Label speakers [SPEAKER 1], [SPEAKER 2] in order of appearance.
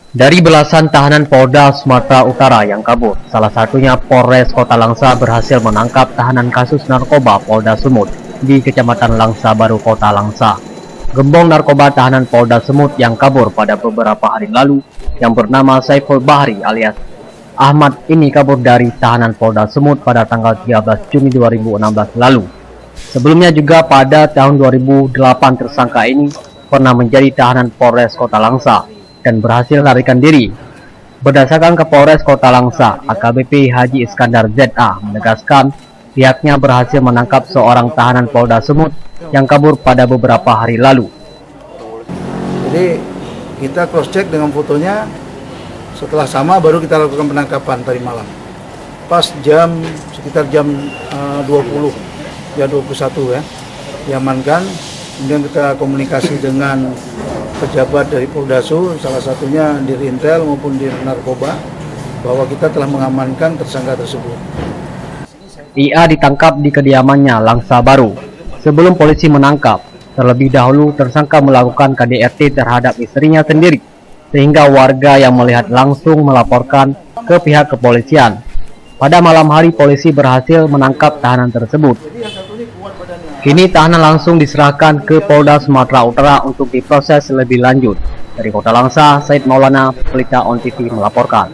[SPEAKER 1] Dari belasan tahanan Polda Sumatera Utara yang kabur, salah satunya Polres Kota Langsa berhasil menangkap tahanan kasus narkoba Polda Sumut di Kecamatan Langsa Baru, Kota Langsa. Gembong narkoba tahanan Polda Sumut yang kabur pada beberapa hari lalu, yang bernama Saiful Bahri alias Ahmad ini kabur dari tahanan Polda Sumut pada tanggal 13 Juni 2016 lalu. Sebelumnya juga pada tahun 2008 tersangka ini pernah menjadi tahanan Polres Kota Langsa dan berhasil melarikan diri. Berdasarkan Kapolres Kota Langsa, AKBP Haji Iskandar ZA menegaskan pihaknya berhasil menangkap seorang tahanan Polda Sumut yang kabur pada beberapa hari lalu.
[SPEAKER 2] Jadi kita cross check dengan fotonya, setelah sama baru kita lakukan penangkapan tadi malam. Pas sekitar jam 20, ya 21 ya, diamankan. Kemudian kita komunikasi dengan pejabat dari Poldasu, salah satunya di Intel maupun di Narkoba, bahwa kita telah mengamankan tersangka tersebut.
[SPEAKER 1] IA ditangkap di kediamannya Langsa Baru. Sebelum polisi menangkap, terlebih dahulu tersangka melakukan KDRT terhadap istrinya sendiri, sehingga warga yang melihat langsung melaporkan ke pihak kepolisian. Pada malam hari polisi berhasil menangkap tahanan tersebut. Kini tahanan langsung diserahkan ke Polda Sumatera Utara untuk diproses lebih lanjut. Dari Kota Langsa, Said Maulana, Pelita On TV melaporkan.